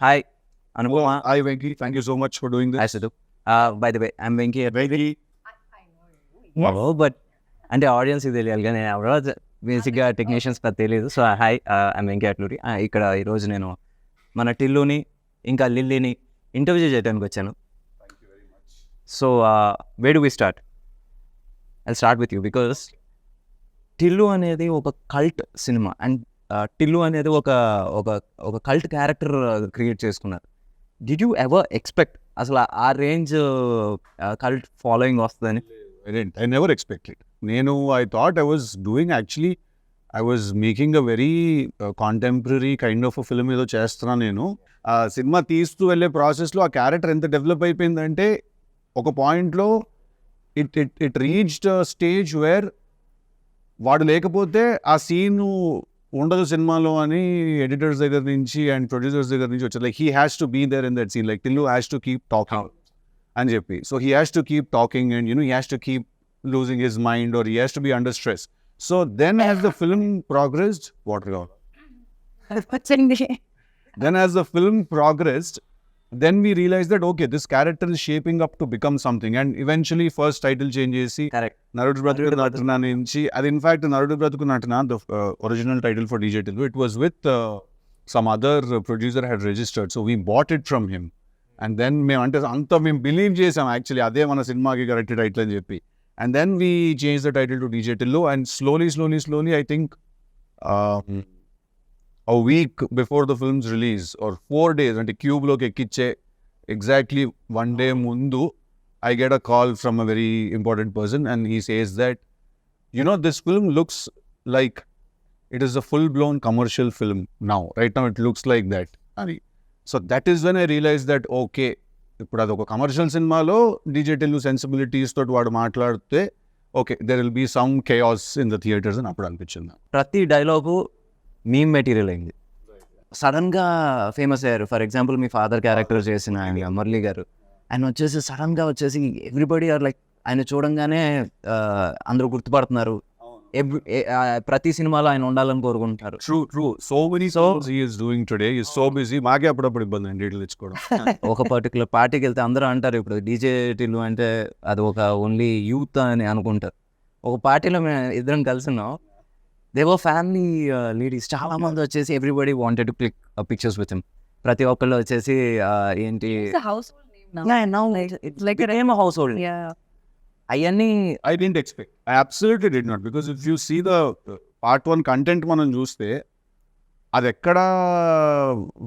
Hi, Anupama. Hi, Venky. Thank you so much for doing this. Hi, Siddu. By the way, I'm Venky Atluri. But అంటే ఆడియన్స్కి తెలియాలి కానీ ఎవరో బేసిక్గా technicians తెలియదు. So hi, I'm Venky Atluri. ఇక్కడ ఈరోజు నేను మన టిల్లుని ఇంకా లిల్లీని ఇంటర్వ్యూ చేయడానికి వచ్చాను. So where do we start? I start with you because Tillu అనేది ఒక కల్ట్ సినిమా అండ్ టిల్లు అనేది ఒక ఒక ఒక కల్ట్ క్యారెక్టర్ క్రియేట్ చేసుకున్నారు. డిడ్ యూ ఎవర్ ఎక్స్పెక్ట్ అసలు ఆ రేంజ్ కల్ట్ ఫాలోయింగ్ వస్తుందని? I never expected. I thought I was doing actually, I was making a very contemporary kind of a film ఏదో చేస్తున్నా నేను. ఆ సినిమా తీస్తూ వెళ్ళే ప్రాసెస్లో ఆ క్యారెక్టర్ ఎంత డెవలప్ అయిపోయిందంటే ఒక పాయింట్లో ఇట్ రీచ్డ్ స్టేజ్ వేర్ వాడు లేకపోతే ఆ సీను ఉండదు సినిమాలో అని ఎడిటర్స్ దగ్గర నుంచి అండ్ ప్రొడ్యూసర్స్ దగ్గర నుంచి వచ్చారు. Like he has to be there in that scene, like Tillu has to keep talking అని చెప్పి. So he has to keep talking and he has to keep losing his mind or he has to be under stress. So then as the film progressed then we realized that okay, this character is shaping up to become something, and eventually first title change chesi Narudu Bratuku Natana nunchi adi in fact Narudu Bratuku Natana, the original title for DJ Tillu, it was with some other producer had registered, so we bought it from him and then me ante anta mem believe chesam actually ade mana cinema ki correct title ani cheppi, and then we changed the title to DJ Tillu, and slowly I think a week before the film's release or 4 days అంటే cube లోకి ఎక్కిచ్చే exactly 1 day ముందు I get a call from a very important person and he says that this film looks like it is a full blown commercial film now, right now it looks like that. So that is when I realized that okay, ఇప్పుడు అదొక commercial సినిమాలో DJ Tillu sensibilities తోటి వాడు మాట్లాడితే okay, there will be some chaos in the theaters అని అప్పుడు అనిపించింది. ప్రతి డైలాగు మీమ్ మెటీరియల్ అయింది, సడన్గా ఫేమస్ అయ్యారు. For example me father character చేసిన ఆయన మురళి గారు, ఆయన వచ్చేసి సడన్గా వచ్చేసి ఎవ్రీబడి ఆర్ లైక్ ఆయన చూడంగానే అందరూ గుర్తుపడుతున్నారు. ప్రతి సినిమాలో ఆయన ఉండాలని కోరుకుంటారు. True so many songs he is doing today, he is so busy. మాకే అప్పుడప్పుడు ఇబ్బంది అండి డీటెయిల్ తెచ్చుకోవడం. ఒక పర్టికులర్ పార్టీకి వెళ్తే అందరూ అంటారు ఇప్పుడు డీజే టిల్లు అంటే అది ఒక ఓన్లీ యూత్ అని అనుకుంటారు. ఒక పార్టీలో మేము ఇద్దరం కలిసి ఉన్నాం, దే వర్ ఫ్యామిలీ లేడీస్ చాలా మంది వచ్చేసి everybody wanted to click pictures with him. ప్రతి ఒక్కళ్ళు వచ్చేసి ఏంటి హౌస్ హోల్డ్ అవన్నీ I didn't expect. I absolutely did not, because if you see the part 1 content మనం చూస్తే అది ఎక్కడ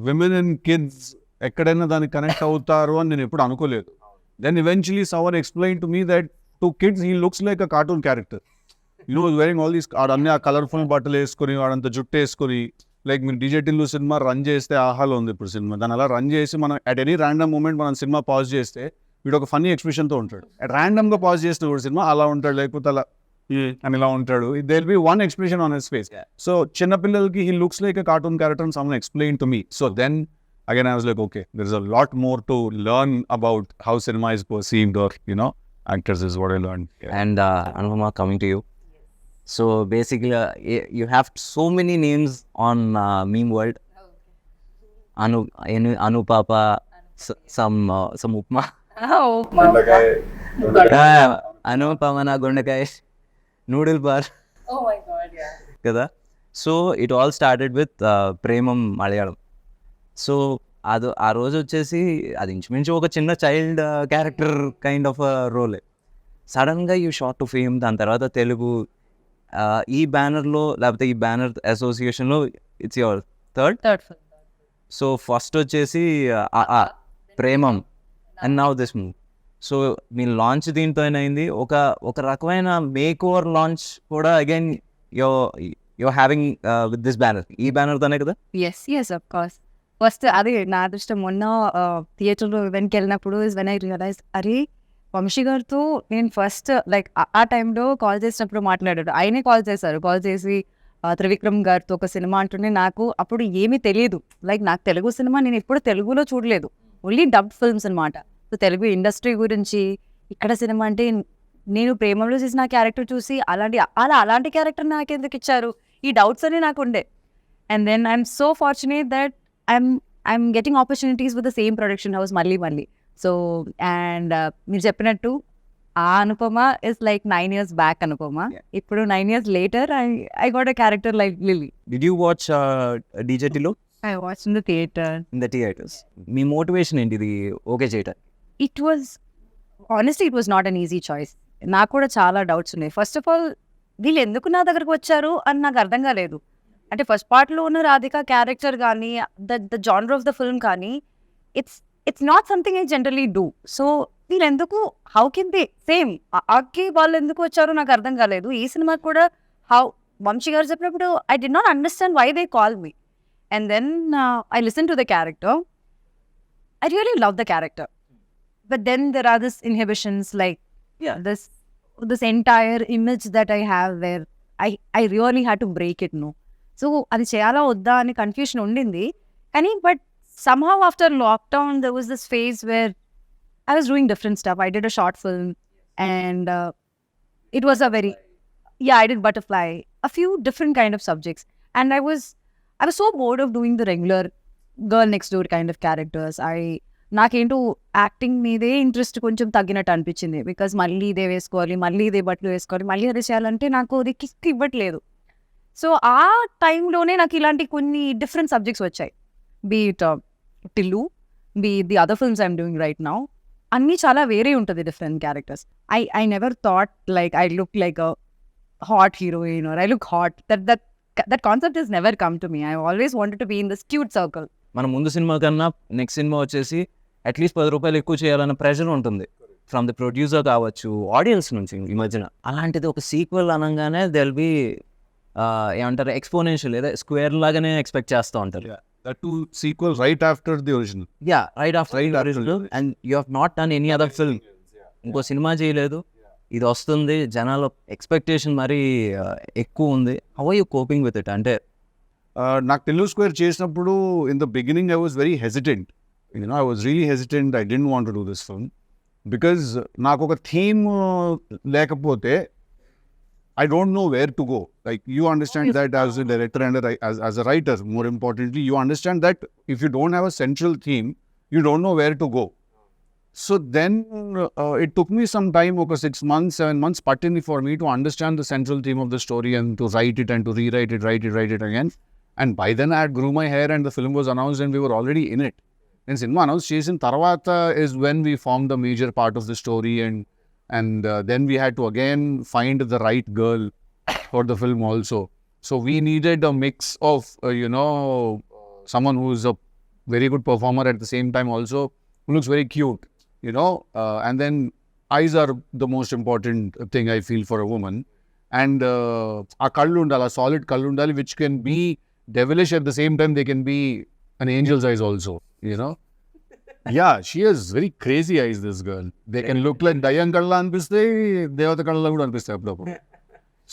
విమెన్ అండ్ కిడ్స్ ఎక్కడైనా దానికి కనెక్ట్ అవుతారు అని నేను ఎప్పుడు అనుకోలేదు. Then eventually someone explained to me that to kids he looks like a cartoon character. wearing all these అన్ని ఆ కలర్ఫుల్ బట్టలు వేసుకొని వాడంతా జుట్టు వేసుకొని, లైక్ మీరు DJ Tillu సినిమా రన్ చేస్తే ఆహాలో ఉంది ఇప్పుడు సినిమా, దాన్ని అలా రన్ చేసి మనం అట్ ఎనీ ర్యాండమ్ మూమెంట్ మనం సినిమా పాజ్ చేస్తే వీడు ఒక ఫన్నీ ఎక్స్ప్రెషన్తో ఉంటాడు. అట్ ర్యాండమ్గా పాజ్ చేస్తే కూడా సినిమా అలా ఉంటాడు, లేకపోతే అలా అని ఇలా ఉంటాడు. They will be one expression on his face. So చిన్నపిల్లలకి he looks like a cartoon character and someone explain to me. So then again I was like okay, there is a lot more to learn about how cinema is perceived or actors is what I learned. And Anupama, coming to you. So basically you have so many names on meme world. Anu Papa, some upma. Anupama na gondakai, noodle bar. Oh my god, yeah. Kada. So it all started with Premam Malayalam. So అది ఆ రోజు వచ్చేసి అది ఇంచుమించు ఒక చిన్న child character kind of రోలే. సడన్గా you short to fame, దాని తర్వాత తెలుగు ఈ బ్యానర్లో లేకపోతే ఈ బ్యానర్ అసోసియేషన్లో it's your third. So first వచ్చేసి Premam and now this move. So మీ లాంచ్ దీంతో అయింది, ఒక రకమైన మేక్ ఓవర్ లాంచ్ కూడా again you're having with this banner. ఈ బ్యానర్తోనే కదా? Yes of course. ఫస్ట్ అది నా అదృష్టం. మొన్న థియేటర్లో ఈవెంట్కి వెళ్ళినప్పుడు ఇస్ వెన్ ఐ రియలైజ్, అరే వంశీ గారితో నేను ఫస్ట్ లైక్ ఆ టైంలో కాల్ చేసినప్పుడు మాట్లాడాడు. ఆయనే కాల్ చేసి త్రివిక్రమ్ గారితో ఒక సినిమా అంటుండే. నాకు అప్పుడు ఏమీ తెలియదు, లైక్ నాకు తెలుగు సినిమా నేను ఎప్పుడు తెలుగులో చూడలేదు, ఓన్లీ డబ్డ్ ఫిల్మ్స్ అనమాట. సో తెలుగు ఇండస్ట్రీ గురించి ఇక్కడ సినిమా అంటే నేను ప్రేమలో చేసిన క్యారెక్టర్ చూసి అలాంటి క్యారెక్టర్ నాకు ఎందుకు ఇచ్చారు, ఈ డౌట్స్ అన్నీ నాకు ఉండే. And then I'm so fortunate that I'm getting opportunities with the same production house Malli. So, and మీరు చెప్పినట్టు ఆ Anupama is like 9 years back Anupama. ఇప్పుడు 9 years later, I got a character like Lily. Did you watch DJ Tillu I watched in the theater. in the theaters? Me motivation ఏంటి ఇది okay చేయటం? It was, honestly, it was not an easy choice. నాకు కూడా చాలా doubts ఉన్నాయి. First of all వీళ్ళు ఎందుకు నా దగ్గరకు వచ్చారు అని నాకు అర్థం కాలేదు. అంటే ఫస్ట్ పార్ట్లో ఉన్న రాధిక క్యారెక్టర్ కానీ the genre of the film కానీ it's not something I generally do. So వీళ్ళు ఎందుకు, హౌ కెన్ దే సేమ్ అక్కి వాళ్ళు ఎందుకు వచ్చారో నాకు అర్థం కాలేదు. ఈ సినిమాకి కూడా వంశీ గారు చెప్పినప్పుడు I did not understand why they call me. And then I listen to the character. I really love the character. But then there are these inhibitions, like this entire image that I have where I really had to break it, no. So అది చేయాలా వద్దా అని confusion ఉండింది. కానీ but somehow after lockdown there was this phase where I was doing different stuff. I did a short film and it was a very, I did Butterfly, a few different kind of subjects. And I was so bored of doing the regular girl next door kind of characters. నాకేంటో acting మీదే interest కొంచెం తగ్గినట్టు అనిపించింది. Because మళ్ళీ ఇదే వేసుకోవాలి, మళ్ళీ ఇదే బట్టలు వేసుకోవాలి, మళ్ళీ అదే చేయాలంటే నాకు అది కిక్ ఇవ్వట్లేదు. సో ఆ టైంలోనే నాకు ఇలాంటి కొన్ని డిఫరెంట్ సబ్జెక్ట్స్ వచ్చాయి. Be it Tillu, be the other films I'm doing right now. అన్నీ చాలా వేరే ఉంటుంది different characters. I never thought like I look like a hot heroine or I look hot. That concept is never come to me. I always wanted to be in this cute circle. మన ముందు cinema కన్నా next cinema వచ్చేసి at least 10 రూపాయలు ఎక్కువ చేయాలన్న pressure ఉంటుంది from the producer కావచ్చు, audience నుంచి ఈ మధ్యన. అలాంటిది ఒక సీక్వెల్ అనగానే దెల్ బి ఏమంటారు ఎక్స్పోనెన్షియల్ లేదా స్క్వేర్ లాగానే ఎక్స్పెక్ట్ చేస్తూ ఉంటారు. That too sequel right after the original. Right after the original and you have not done any other film. ఇంకో సినిమా చేయలేదు, ఇది వస్తుంది, జనాల ఎక్స్పెక్టేషన్ మరీ ఎక్కువ ఉంది. How are you coping with it? అంటే నాకు టిల్లు స్క్వేర్ చేసినప్పుడు in the beginning I was very hesitant. I was really hesitant. I didn't want to do this film because నాకు ఒక థీమ్ లేకపోతే I don't know where to go. Like, you understand that as a director and as a writer, more importantly, you understand that if you don't have a central theme, you don't know where to go. So then it took me some time, okay, 6 months, 7 months, patini for me to understand the central theme of the story and to write it and to rewrite it, write it again. And by then I had grew my hair and the film was announced and we were already in it. And cinema announced chesin tarvata is when we formed the major part of the story and then we had to again find the right girl for the film also. So we needed a mix of, someone who is a very good performer at the same time also, who looks very cute, and then eyes are the most important thing I feel for a woman. And a kallu undala, solid kallu undali, which can be devilish at the same time, they can be an angel's eyes also, Yeah, she has very crazy eyes, this girl. They can look like Dayan Kalla anpiste, Devata Kalla kuda anpiste appudu.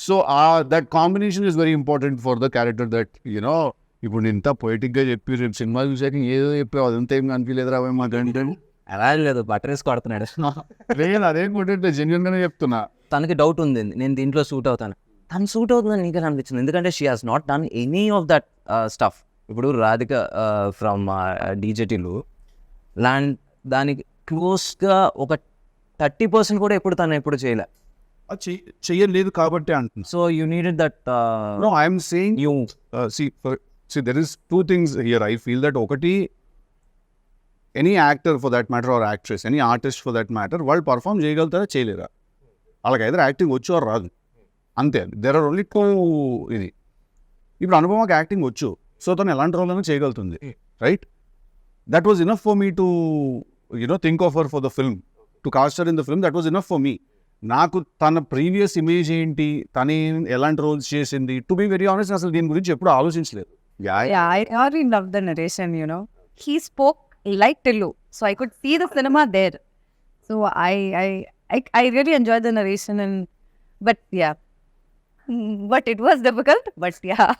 So that combination is very important for the character that, ఇప్పుడు ఇంత poetic గా చెప్పి రేపు cinema చూసాక ఏదో చెప్పావు, అదంతా ఏం కనిపించలేదురా మాకంటే. అలా లేదు, బటర్ వేసి కొడుతున్నాడు. లేదు, అదేం కొట్టే జెన్యున్ గానే చెప్తున్నా. తనకి డౌట్ ఉంది, నేను దీంట్లో సూట్ అవుతాను. తను సూట్ అవుతుందని నీకు అనిపించింది, ఎందుకంటే she has not done any of that stuff. ఇప్పుడు రాధిక ఫ్రమ్ డీజేటీలు దానికి క్లోజ్గా ఒక 30% కూడా తను ఎప్పుడు చేయలే. చెయ్యలేదు కాబట్టి అంటున్నా. So you needed that. No, I'm saying you see there is two things here. I feel that ఒకటి, any actor for that matter or actress, any artist for that matter, వాళ్ళు పర్ఫామ్ చేయగలుగుతారా చేయలేరా? వాళ్ళకి either యాక్టింగ్ వచ్చు or రాదు, అంతే. there are only two ఇది. ఇప్పుడు అనుపమకి యాక్టింగ్ వచ్చు, సో తను ఎలాంటి రోల్ అయినా చేయగలుగుతుంది, right? That was enough for me to, think of her for the film, to cast her in the film. That was enough for me. నాకు తన previous image ఏంటి, తను ఎలాంటి రోల్స్ చేసింది, టు బి వెరీ ఆనెస్ట్ అసలు దీని గురించి ఎప్పుడు ఆలోచించలేదు. I really love the narration, He spoke like Tillu, so I could see the cinema there. So I really enjoyed the narration, but it was difficult, but yeah.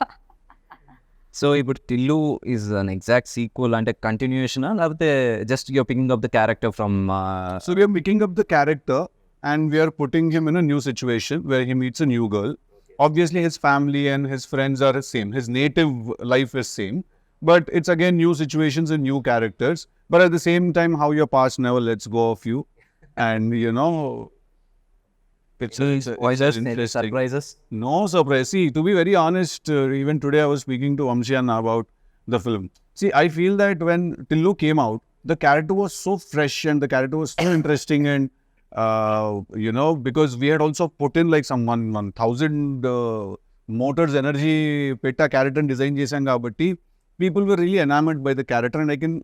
So ఇప్పుడు Tillu is an exact sequel, అంటే continuation లేకపోతే just you're picking up the character from? So we are picking up the character and we are putting him in a new situation where he meets a new girl. Obviously his family and his friends are the same, his native life is same, but it's again new situations and new characters. But at the same time, how your past never lets go of you, and you know, it's interesting. Surprises. No surprise. See, to be very honest, even today I was speaking to Amshian about the film. See, I feel that when Tillu came out, the character was so fresh and the character was so interesting, and you know, because we had also put in like some 1,000 motors energy petta character design chesam kabatti, people were really enamored by the character, and I can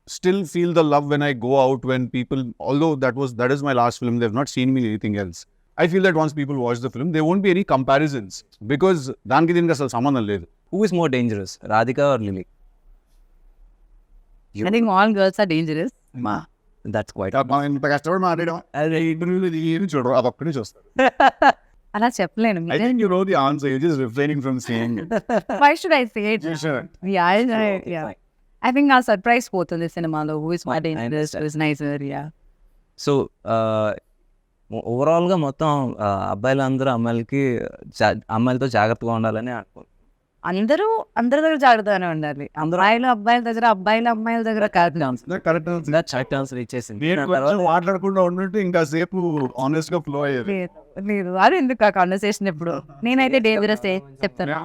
still feel the love when I go out, when people, although that is my last film, they've not seen me in anything else. I feel that once people watch the film, there won't be any comparisons because దానికి దీనికి అసలు సంబంధం లేదు. Who is more dangerous, Radhika or Lily? I think all girls are dangerous. That's quite. మనం ఇంత కష్టపడి మాట్లాడడం ఇంటర్వ్యూలో ఏమి చూడరు, అది ఒక్కడే చూస్తారు. అలా చెప్పలేను. I think you know the answer, you're just refraining from saying it. Why should I say it? You should. Yeah. I think our surprise పోతుంది సినిమాలో. Who is more dangerous? Who is nicer? Yeah. So ఓవరాల్గా మొత్తం అబ్బాయిలందరూ అమ్మాయిలతో జాగ్రత్తగా ఉండాలని అనుకుంటున్నాను. అందరూ అందరి దగ్గర జాగ్రత్తగానే ఉండాలి. అబ్బాయిల దగ్గర అమ్మాయిల దగ్గర కాదు. కరెక్ట్ ఆన్సర్ ఇచ్చేసింది. మాట్లాడకుండా ఉన్నట్టు ఇంకా సేపు ఆనెస్ట్ గా ఫ్లో అయ్యేది. లేదు అది ఎందుకు ఆ కాన్వర్సేషన్ ఎప్పుడు. నేనైతే డేంజరస్ చెప్తాను.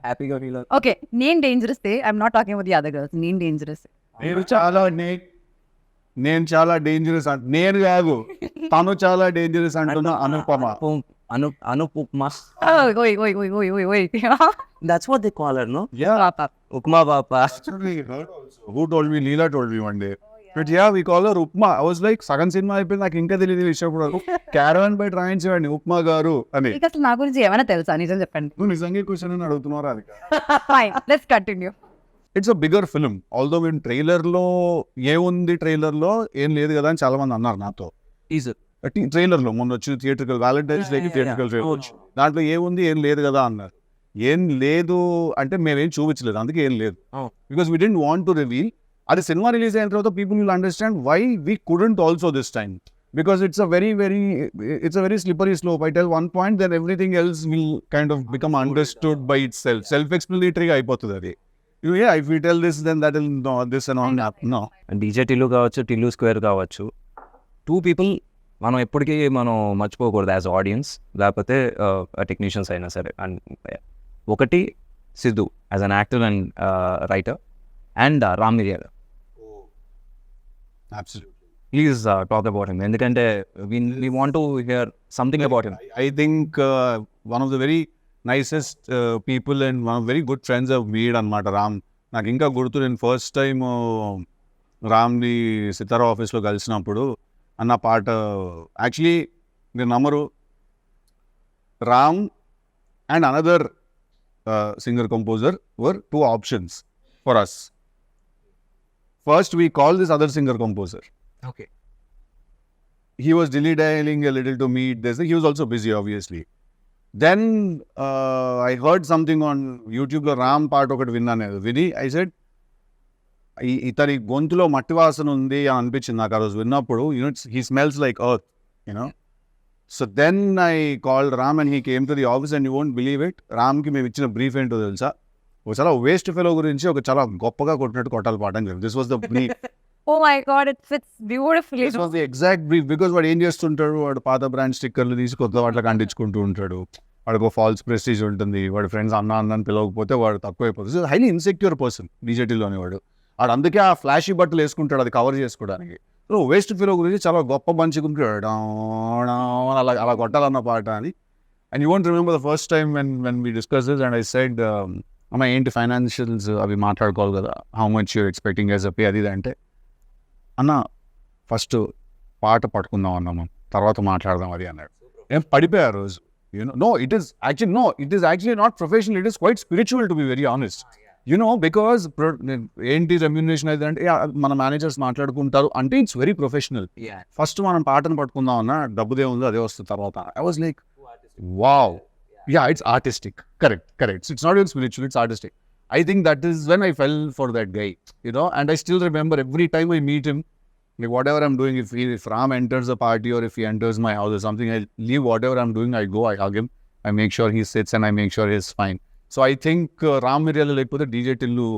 హ్యాపీగా ఫీల్ ఓకే, నేను dangerous I'm not talking about the other girls. నేను డేంజరస్. నేను చాలా డేంజరస్ నేను కాదు, తను చాలా డేంజరస్ అంటున్నా. Anupama. That's what they call her, no? Yeah. Upma Papa. Who told me? Leela told me one day. But yeah, we call her Upma. I was like, సగం cinema అయిపోయింది, నాకు ఇంకా తెలియదు విషయం కూడా. క్యారవన్ బై ట్రైన్ చేయండి ఉప్మా గారు అని. అసలు నా గురించి ఏమైనా తెలుసా? నిజం చెప్పండి. నువ్వు నిజంగా క్వశ్చన్ అని అడుగుతున్నారా? అది let's continue. It's a bigger film. Although మేము ట్రైలర్లో ఏముంది, ట్రైలర్లో ఏం లేదు కదా అని చాలా మంది అన్నారు నాతో. ట్రైలర్లో మొన్న వచ్చి థియేట్రికల్ వ్యాలంటైన్స్ డేకి థియేట్రికల్ ట్రైలర్, దాంట్లో ఏముంది ఏం లేదు కదా అన్నారు. ఏం లేదు అంటే మేమేం చూపించలేదు, అందుకే ఏం లేదు. Because we didn't want to reveal. అది సినిమా రిలీజ్ అయిన తర్వాత people will understand why we couldn't also this time. Because it's a very slippery slope. I tell one point, then everything else will kind of become understood by itself. Self-explanatory అయిపోతుంది అది. Yeah, if we tell this, then that will no, this and all happen. No. DJ Tillu కావచ్చు, Tillu square కావచ్చు, 2 people మనం ఎప్పటికీ మనం మర్చిపోకూడదు as audience, లేకపోతే technicians అయినా సరే. అండ్ ఒకటి Siddhu as an actor and writer, and Ram మిరియాల. Absolutely. Please talk about him. ఎందుకంటే we want to hear something about him. I think one of the very nicest people and one of very good friends I've made అన్నమాట రామ్. నాకు ఇంకా గుర్తు, నేను first time రామ్ని సితారా ఆఫీస్లో కలిసినప్పుడు అన్న పాట, యాక్చువల్లీ మీరు నమ్మరు, Ram and another singer composer were 2 options for us. First we called this other singer composer. Okay. He was dilly-dallying a little to meet this. He was also busy, obviously. Then I heard something on YouTube లో రామ్ పాట ఒకటి విన్నాను. విని I said, ఇతని గొంతులో మట్టి వాసన ఉంది అని అనిపించింది నాకు ఆ రోజు విన్నప్పుడు. He smells like earth, So then I called Ram and he came to the office, and you won't believe it. రామ్కి మేము ఇచ్చిన బ్రీఫ్ ఏంటో తెలుసా? ఒక చాలా వేస్ట్ ఫెలో గురించి ఒక చాలా గొప్పగా కొట్టినట్టు కొట్టాలి పాట అని చెప్పి. This was the brief. Oh my God, it fits beautifully. This was the exact brief, because వాడు ఏం చేస్తుంటాడు, వాడు పాత బ్రాండ్ స్టిక్కర్లు తీసి కొత్త వాటికి అంటించుకుంటూ ఉంటాడు. వాడికి ఫాల్స్ ప్రెస్టీజ్ ఉంటుంది, వాడి ఫ్రెండ్స్ అన్న పిలవకపోతే వాడు తక్కువైపోతుంది. హైలీ ఇన్సెక్యూర్ పర్సన్ డీజేటీలోని వాడు. అందుకే ఆ ఫ్లాషీ బట్టలు వేసుకుంటాడు అది కవర్ చేసుకోవడానికి. వేస్ట్ ఫీలో గురించి చాలా గొప్ప మంచిగుంటాడు, అలా కొట్టాలన్న పాట అని. And you won't remember the first time when we discuss this, and I said, అమ్మ ఏంటి ఫైనాన్షియల్స్ అవి మాట్లాడుకోవాలి కదా, how much you're expecting as a pay అది అంటే, అన్న ఫస్ట్ పాట పట్టుకుందాం అన్నాము, తర్వాత మాట్లాడదాం అది అన్నాడు. ఏం పడిపోయా రోజు. No, it is actually not professional, it is quite spiritual, to be very honest. Because ఏంటి రెమ్యూనరేషన్ అయితే అంటే మన మేనేజర్స్ మాట్లాడుకుంటారు అంటే ఇట్స్ వెరీ ప్రొఫెషనల్. ఫస్ట్ మనం పాటను పట్టుకుందాం అన్న, డబ్బుదే ఉందో అదే వస్తుంది తర్వాత. I was like, wow, yeah, it's artistic. Correct. It's not even spiritual, it's artistic. I think that is when I fell for that guy, and I still remember every time I meet him, like whatever I'm doing, if Ram enters a party or if he enters my house or something, I leave whatever I'm doing, I go, I hug him, I make sure he sits and I make sure he's fine. So I think Ram Miriyala లేకపోతే DJ Tillu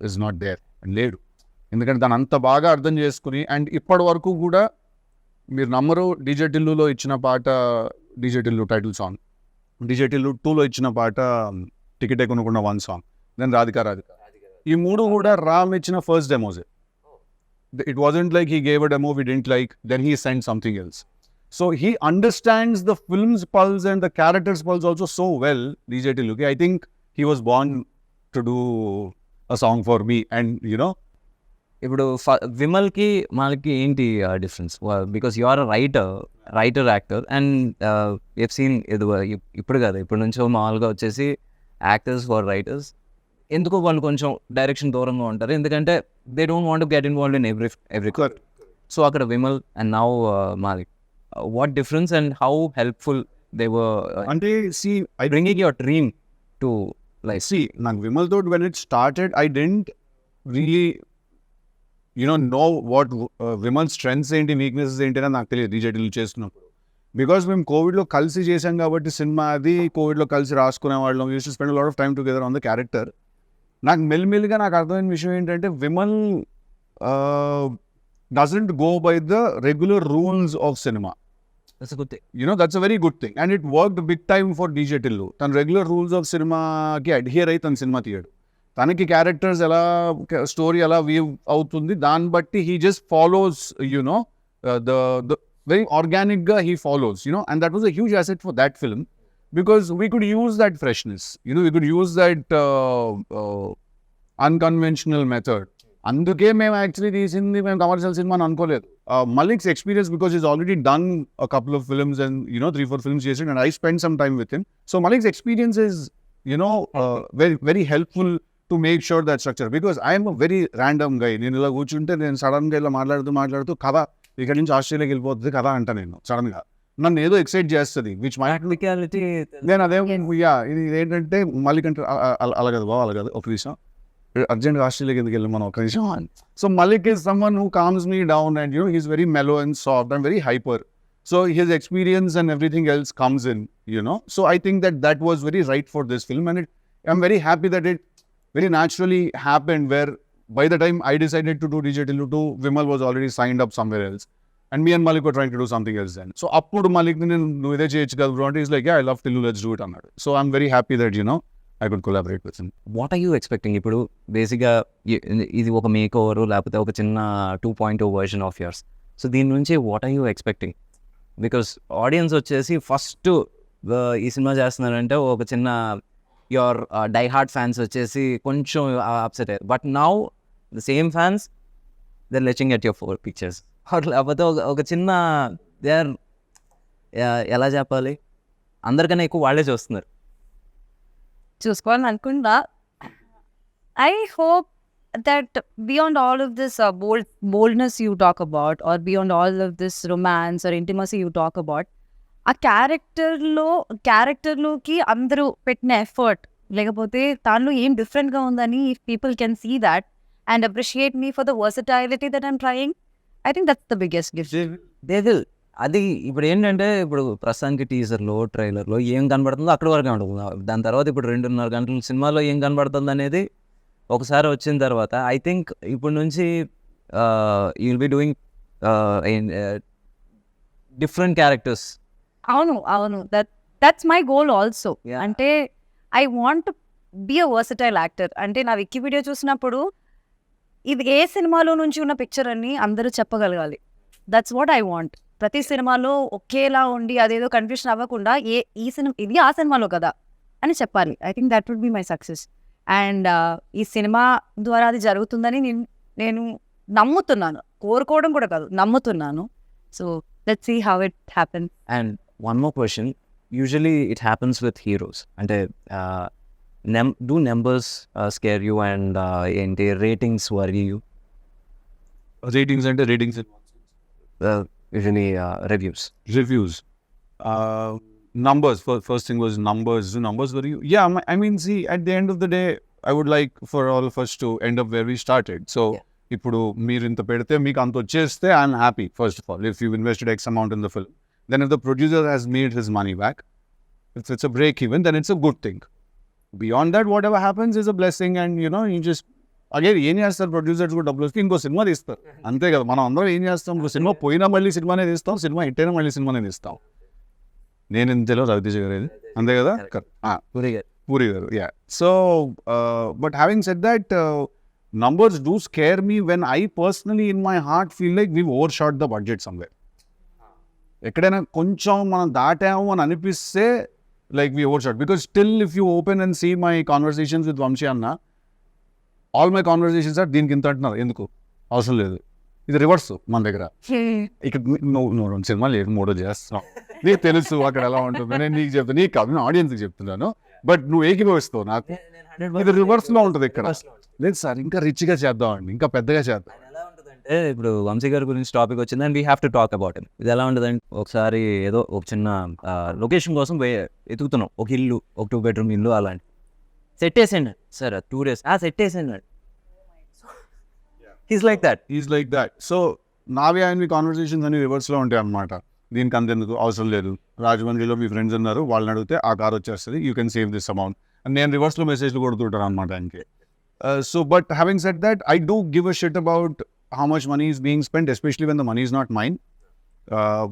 is not there లేడు. ఎందుకంటే దాన్ని అంత బాగా అర్థం చేసుకుని, and ఇప్పటి వరకు కూడా మీరు నమ్మరు, డీజే టిల్లులో ఇచ్చిన పాట DJ Tillu title song, DJ Tillu 2లో ఇచ్చిన పాట టికెట్ కొనుక్కున్న 1 సాంగ్, దెన్ రాధిక ఈ 3 కూడా రామ్ ఇచ్చిన first demos. It wasn't like he gave a demo we didn't like, then he sent something else. So he understands the film's pulse and the character's pulse also so well, DJ Tilluki. I think he was born to do a song for me, and you know. ఇప్పుడు విమల్కి మనకి ఏంటి difference? Because you are writer actor and F scene ఇప్పుడు కాదు, ఇప్పటి నుంచో మామూలుగా వచ్చేసి యాక్టర్స్ ఫర్ రైటర్స్ ఎందుకో వాళ్ళు కొంచెం డైరెక్షన్ దూరంగా ఉంటారు, ఎందుకంటే they don't want to get involved in every so అక్కడ Vimal and now Malik, what difference and how helpful they were అంటే bringing your dream to life? నాకు విమల్ తో when it started I didn't really know what Vimal strengths ఏంటి, weaknesses ఏంటి అని నాకు తెలియదు DJ Tillu చేస్తున్నప్పుడు. బికాస్ మేము కోవిడ్లో కలిసి చేసాం కాబట్టి సినిమా అది, కోవిడ్లో కలిసి రాసుకునే వాళ్ళం, use to spend lot of time together on the character. నాకు మెల్లిమెల్లిగా నాకు అర్థమైన విషయం ఏంటంటే Vimal doesn't go by the regular rules of cinema. That's a very good thing, and it worked big time for DJ Tillu. తన regular rules of సినిమాకి adhere అయి తన సినిమా తీయడు. తనకి క్యారెక్టర్స్ ఎలా, స్టోరీ ఎలా వీవ్ అవుతుంది దాన్ని బట్టి he just follows the very organic గా he follows, and that was a huge asset for that film because we could use that freshness, we could use that unconventional method. అందుకే మేము actually తీసింది మేము commercial cinema అని అనుకోలేదు. Malik's experience because is already done a couple of films and 3-4 films చేసి and I spend some time with him. So Malik's experience is very very helpful to make sure that structure, because I am a very random guy. నేను ఇలా కూర్చుంటే నేను సడన్గా ఇలా మాట్లాడుతూ కథ ఇక్కడ నుంచి ఆస్ట్రేలియాకి వెళ్ళిపోతుంది కథ అంట, నేను సడన్గా నన్ను ఏదో ఎక్సైట్ చేస్తుంది విచ్ మై నేను అదే ఇది ఏంటంటే మలిక్ అంటే అలా కదా బాగా అలా కదా ఒక విషయం అర్జెంట్గా ఆస్ట్రేలియాకి ఎందుకు వెళ్ళి మనం ఒక విషయం. So Malik is someone who calms me down and he's very mellow and soft and very hyper. So his experience and everything else comes in, So I think that was very right for this film, and I'm very happy that it very naturally happened where by the time I decided to do DJ Tillu 2, Vimal was already signed up somewhere else. And me and Malik were trying to do something else then. So appudu Malik nu ide cheyochu kada bro, he's like, yeah, I love Tillu, let's do it annadu. So I'm very happy that, I could collaborate with him. What are you expecting? ఇప్పుడు బేసిక్గా ఇది ఒక make over లేకపోతే ఒక చిన్న 2.0 version of yours. So దీని నుంచి what are you expecting? Because audience వచ్చేసి ఫస్ట్ ఈ సినిమా చేస్తున్నారంటే ఒక చిన్న యువర్ డై హార్ట్ ఫ్యాన్స్ వచ్చేసి కొంచెం అప్సెట్ అయ్యారు, but now the same fans they are latching at your 4 pictures. లేకపోతే ఒక చిన్న దే ఆర్ ఎలా చెప్పాలి, అందరికన్నా ఎక్కువ వాళ్ళే చూసుకోవాలని అనుకుంటా. I hope that beyond all of this boldness you talk about, or beyond all of this romance or intimacy you talk about, ఆ క్యారెక్టర్లోకి అందరూ పెట్టిన ఎఫర్ట్ లేకపోతే దానిలో ఏం డిఫరెంట్గా ఉందని if people can see that and appreciate me for the versatility that I'm trying, I think that's the biggest gift. అది ఇప్పుడు ఏంటంటే ఇప్పుడు ప్రస్తుతానికి టీజర్లో ట్రైలర్లో ఏం కనబడుతుందో అక్కడి వరకే ఉంటుంది. దాని తర్వాత ఇప్పుడు 2.5 గంటల సినిమాలో ఏం కనబడుతుంది అనేది ఒకసారి వచ్చిన తర్వాత ఐ థింక్ ఇప్పుడు నుంచి you will be doing different characters. అవును దట్స్ మై గోల్ ఆల్సో. అంటే I want be a versatile actor. అంటే నా వికీ వీడియో చూసినప్పుడు ఇది ఏ సినిమాలో నుంచి ఉన్న పిక్చర్ అని అందరూ చెప్పగలగాలి. That's what I want. ప్రతి సినిమాలో ఒకేలా ఉండి అదేదో కన్ఫ్యూషన్ అవ్వకుండా ఈ సినిమా ఇది ఆ సినిమాలో కదా అని చెప్పాలి. I think that would be my success. And ఈ సినిమా ద్వారా అది జరుగుతుందని నేను నమ్ముతున్నాను, కోరుకోవడం కూడా కాదు, నమ్ముతున్నాను. So let's see how it happens. And one more question, usually it happens with heroes అంటే do numbers scare you and ఏంటి రేటింగ్స్ వరీ యూ? రేటింగ్స్ అంటే ratings usually reviews. Numbers, first thing was numbers were you? Yeah, I mean, see, at the end of the day, I would like for all of us to end up where we started. So, ఇప్పుడు మీరు ఇంత పెడితే మీకు అంత వచ్చేస్తే I'm happy. First of all, if you've invested X amount in the film, then if the producer has made his money back, if it's a break even, then it's a good thing. Beyond that, whatever happens is a blessing, and you just again ఏం చేస్తారు producers కూడా డబ్బులు వస్తే ఇంకో cinema తీస్తారు, అంతే కదా. మనం అందరం ఏం చేస్తాం, ఇంకో సినిమా పోయినా మళ్ళీ సినిమానే తీస్తాం, సినిమా హిట్ అయినా మళ్ళీ సినిమానే తీస్తాం. నేను ఇంతలో రవితేజ గారు ఇది అంతే కదా. పూరి గారు, yeah. So but having said that, numbers do scare me when I personally in my heart feel like we've overshot the budget somewhere. ఎక్కడైనా కొంచెం మనం దాటాము అని అనిపిస్తే like we overshot, because still if you open and see my conversations with Vamshi Anna, all my conversations are దీనికి ఇంత అంటున్నారు, ఎందుకు అవసరం లేదు. ఇది రివర్స్ మన దగ్గర. ఇక్కడ నువ్వు సినిమా లేదు మోడో చేస్తున్నావు, నీకు తెలుసు అక్కడ ఎలా ఉంటుంది, నేను నీకు చెప్తాను, నీకు కాదు ఆడియన్స్కి చెప్తున్నాను, బట్ నువ్వు ఏకీభవిస్తావు నాకు. ఇది రివర్స్ లో ఉంటుంది ఇక్కడ. లేదు సార్, ఇంకా రిచ్గా చేద్దామండి, ఇంకా పెద్దగా చేద్దాం. అంటే ఇప్పుడు వంశీ గారి గురించి టాపిక్ వచ్చింది and we have to talk about him. ఇది ఎలా ఉంటుందంటే, ఒకసారి ఏదో ఒక చిన్న లొకేషన్ కోసం ఎతుకుతున్నాం, ఒక ఇల్లు, ఒక 2 bedroom ఇల్లు అలాంటి. సెట్ వేసేయండి సార్, 2 days సెట్ వేసేయండి. He's like that. సో నావి ఆయన కాన్వర్సేషన్స్ అన్ని రివర్స్ లో ఉంటాయి అన్నమాట. దీనికి అంతెందుకు, అవసరం లేదు, రాజమండ్రిలో మీ ఫ్రెండ్స్ ఉన్నారు, వాళ్ళని అడిగితే ఆ కార్ వచ్చేస్తుంది, you can save this amount అని నేను రివర్స్ లో మెసేజ్లు కొడుతుంటాను అనమాట ఆయనకి. So but having said that, I do give a shit about how much money is being spent, especially when the money is not mine,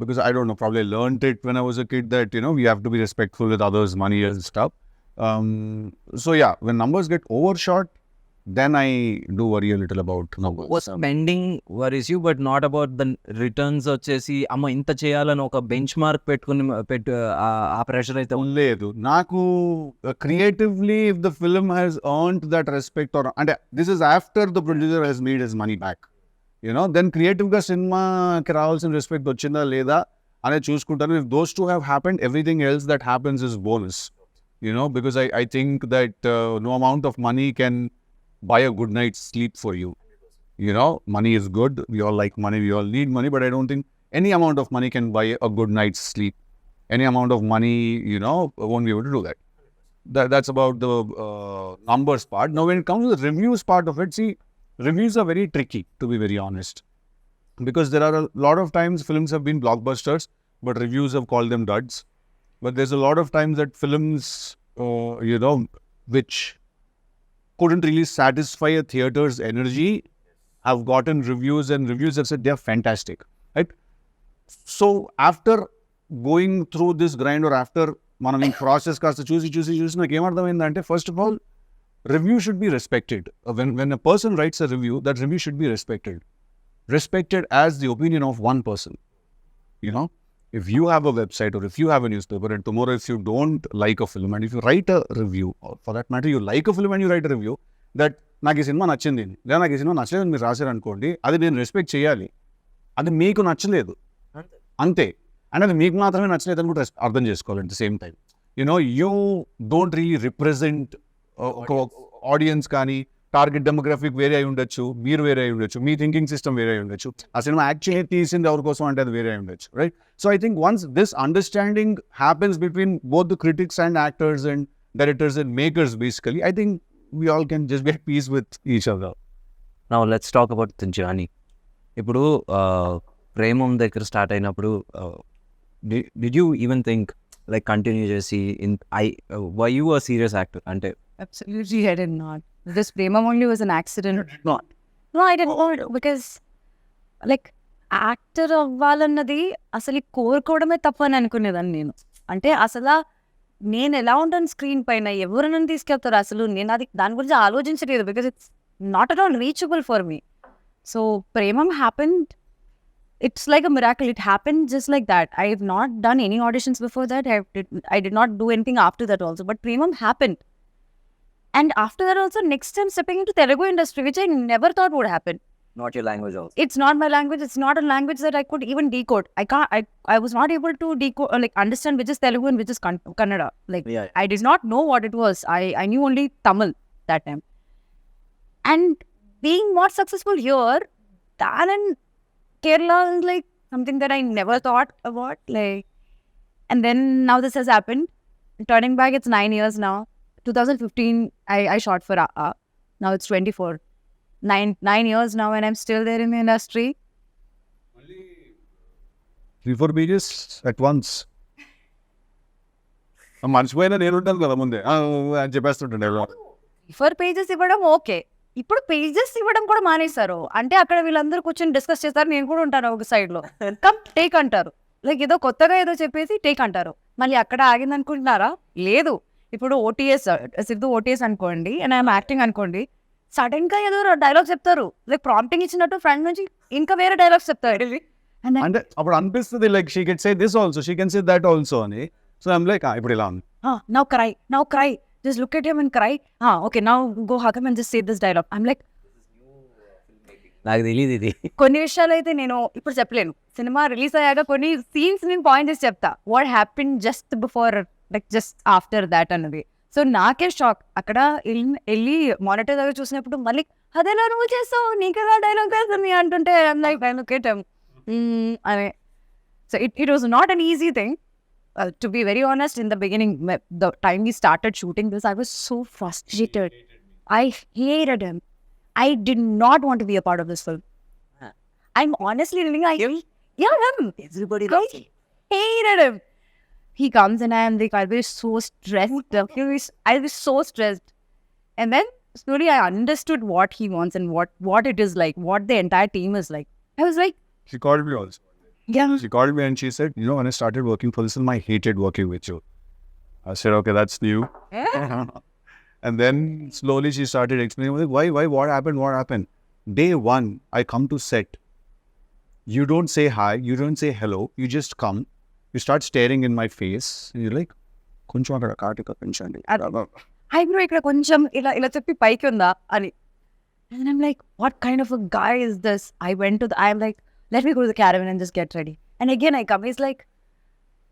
because I don't know, probably learned it when I was a kid that we have to be respectful with others' money and stuff. So yeah, when numbers get overshot, then I do worry a little about numbers. What spending worries you, but not about the returns. వచ్చేసి అమ్మ ఇంత చేయాలని ఒక bench mark పెట్టుకుని ఆ pressure అయితే లేదు నాకు. Creatively, if the film has earned that respect, or and this is after the producer has made his money back, then creative గా సినిమాకి రావాల్సిన రెస్పెక్ట్ వచ్చిందా లేదా అనేది చూసుకుంటాను. If those two have happened, everything else that happens is bonus, because I think that no amount of money can buy a good night's sleep for you. Money is good, we all like money, we all need money, but I don't think any amount of money can buy a good night's sleep. Any amount of money, won't be able to do that. That's about the numbers part. Now when it comes to the reviews part of it, see, reviews are very tricky, to be very honest, because there are a lot of times films have been blockbusters, but reviews have called them duds. But there's a lot of times that films, which couldn't really satisfy a theater's energy, have gotten reviews, and reviews have said they're fantastic, right? So after going through this grind, or after మనం ఈ process కాస్త చూసి నాకు ఏమర్థమైందంటే, first of all, review should be respected. When a person writes a review, that review should be respected as the opinion of one person. If you have a website, or if you have a newspaper, and tomorrow if you don't like a film, and if you write a review, or for that matter you like a film and you write a review that నాకు ఈ cinema నచ్చింది, లేదా నాకు ఈ cinema నచ్చలేదు మీరు రాశారనుకోండి, అది నేను రెస్పెక్ట్ చేయాలి. అది మీకు నచ్చలేదు అంతే, అండ్ అది మీకు మాత్రమే నచ్చలేదు అని కూడా అర్థం చేసుకోవాలి. At the same time you don't really represent ఒక ఆడియన్స్, కానీ టార్గెట్ డెమోగ్రఫిక్ వేరే అయి ఉండొచ్చు, మీరు వేరే అయి ఉండొచ్చు, మీ థింకింగ్ సిస్టమ్ వేరే అయి ఉండొచ్చు, ఆ సినిమా యాక్చువల్లీ తీసింది ఎవరి కోసం అంటే అది వేరే అయి ఉండొచ్చు, right? So I think once this understanding happens between both the critics and actors and directors and makers, basically I think we all can just be at peace with each other. Now let's talk about the journey. ఇప్పుడు ప్రేమం దగ్గర start అయినప్పుడు did you even think like continue చేసి were you a serious actor? అంటే Absolutely, I did not. This Premam only was an accident. Not. No, I did not, because like actor అవ్వాలన్నది అసలు కోరుకోవడమే తప్పు అని అనుకునేదాన్ని నేను. అంటే అసలు నేను ఎలా ఉంటాను స్క్రీన్ పైన, ఎవరు నన్ను తీసుకెళ్తారు, అసలు నేను అది దాని గురించి ఆలోచించలేదు, because it's not at all reachable for me. So Premam happened, it's like a miracle. It happened just like that. I have not done any auditions before that. I did not do anything after that also. But Premam happened. And after that also, next time stepping into Telugu industry, which I never thought would happen. not your language also. It's not my language. It's not a language that I could even decode. I was not able to decode, like understand which is Telugu and which is Kannada. Like Yeah. I did not know what it was. I knew only Tamil that time. And being more successful here than in Kerala is like something that I never thought about. Like, and then now this has happened. Turning back, it's 9 years now. 2015, I shot for now it's 24. 9 years now, and I'm still there in the industry. 3-4 pages at once. మర్చిపోయినా నేను ఉంటాను కదా ముందే అని చెప్పేస్తుంటాను. Refer pages ఇవ్వడం okay, ఇప్పుడు pages ఇవ్వడం కూడా మానేశారు. అంటే అక్కడ వీళ్ళందరూ కూర్చొని డిస్కస్ చేస్తారు, నేను కూడా ఉంటాను ఒక సైడ్ లో, కమ్ టేక్ అంటారు. లైక్ ఏదో కొత్తగా ఏదో చెప్పేసి టేక్ అంటారు. మళ్ళీ అక్కడ ఆగింది అనుకుంటున్నారా? లేదు. ఇప్పుడు ఓటీఎస్ సిద్ధు ఓటీఎస్ అనుకోండి, అండ్ ఐఎమ్ యాక్టింగ్ అనుకోండి, సడన్ గా ఏదో డైలాగ్ చెప్తారు, లైక్ ప్రాంప్టింగ్ ఇచ్చినట్టు ఫ్రంట్ నుంచి ఇంకా వేరే డైలాగ్స్ చెప్తారు. అంటే అప్పుడు అనిపిస్తుంది like she can say this also, she can say that also అని. సో ఐమ్ లైక్ ఇప్పుడు ఇలా ఉంది. Now cry, just look at him and cry. Okay, now go hug him and just say this dialogue. I'm like, నాకు తెలియదు ఇది. కొన్ని విషయాలు అయితే నేను ఇప్పుడు చెప్పలేను. సినిమా రిలీజ్ అయ్యాక కొన్ని సీన్స్ నేను పాయింట్ చేసి చెప్తా, what happen just before, like just after that అన్నది. సో నాకే షాక్. అక్కడ వెళ్ళి మానిటర్ దగ్గర చూసినప్పుడు మళ్ళీ అదేలా నువ్వు చేస్తావు, నీకెలా డైలాగ్ వేస్తుంది అంటుంటే I'm like I look at him అనే. So it was not an easy thing. To be very honest, in the beginning, the time we started shooting this, I was so frustrated. I hated him. I did not want to be a part of this film. I'm honestly telling you, him. Everybody I hated him. He comes and I am like, I'll be so stressed. I'll be so stressed. And then slowly I understood what he wants and what it is like, what the entire team is like. I was like, She called me also. yeah. She called me and she said, when I started working for this film, I hated working with you. I said, okay, that's new. And then slowly she started explaining, why, what happened? Day one, I come to set. You don't say hi, you don't say hello, you just come. You start staring in my face. And you're like, కొంచెం అక్కడ కాటిక పెంచండి. I know ఇక్కడ కొంచెం ఇలా చెప్పి పైకి ఉందా అని. And I'm like, what kind of a guy is this? I'm like, let me go to the caravan and just get ready. And again I come, he's like,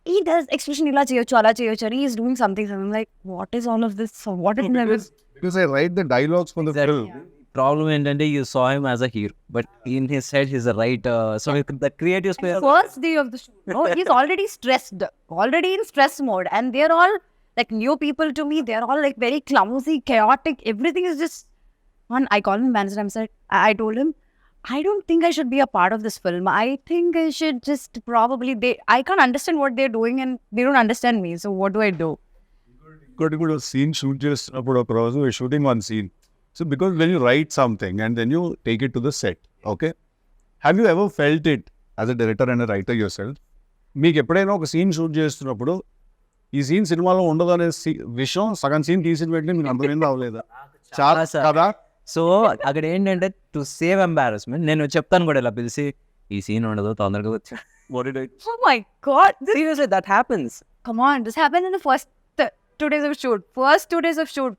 he does expression ila cheyochu ala cheyochu, and he is doing something. So I'm like, what is all of this? So what is Because I write the dialogues for the film. Problem ఏంటంటే you saw him as a hero, but in his head he's a writer. So the creative space. First day of the shoot, no, he's already stressed, already in stress mode, and they're all like new people to me. They're all like very clumsy, chaotic. Everything is just one. I called him manager. I told him, I don't think I should be a part of this film. I think I should just probably, I can't understand what they're doing and they don't understand me. So what do I do? ఇంకోటి కూడా scene shoot చేస్తున్నప్పుడు ఒక రోజు shooting one scene. So because when you write something and then you take it to the set, okay, have you ever felt it as a director and writer yourself? మీకు ఎప్పుడైనా ఒక scene shoot చేస్తున్నప్పుడు ఈ scene సినిమాలో ఉండదు అనే విషయం సగం సీన్ తీసిన వెంటనే మీకు అర్థమైంది అవ్వలేదా? చాలా కదా. సో అక్కడ ఏంటంటే టు సేవ్ ఎంబారస్మెంట్ నేను చెప్తాను కూడా ఇలా పిలిచి, ఈ సీన్ ఉండదు తొందరగా వచ్చా. Oh my God. Seriously, that happens. Come on. This happened in the first 2 days of shoot. First 2 days of shoot.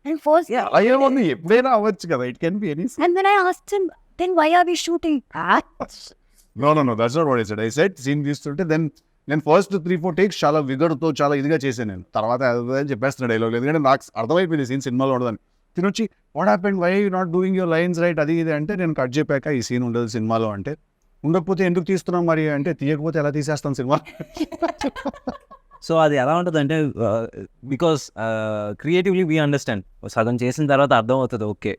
And first. Yeah. అయ్యే ఉంది ఎప్పుడైనా అవ్వచ్చు కదా. It can be any. And then I asked him, then why are we shooting? No, that's not what I said. I said scene తీస్తుంటే నేను first 3-4 takes చాలా విగర్తో చాలా ఇదిగా చేశాను. నేను తర్వాత చెప్పేస్తున్నాడు డైలాగ్, ఎందుకంటే నాకు అర్థమైపోయింది సీన్ సినిమాలో ఉండదని. తినొచ్చి what happened, why you not doing your lines right, అది ఇది అంటే నేను కట్ చెప్పాక ఈ సీన్ ఉండదు సినిమాలో అంటే, ఉండకపోతే ఎందుకు తీస్తున్నాం మరి అంటే, తీయకపోతే ఎలా తీసేస్తాం సినిమా. సో అది ఎలా ఉంటుంది అంటే బికాస్ క్రియేటివ్లీ వీ అండర్స్టాండ్, సగం చేసిన తర్వాత అర్థం అవుతుంది, ఓకే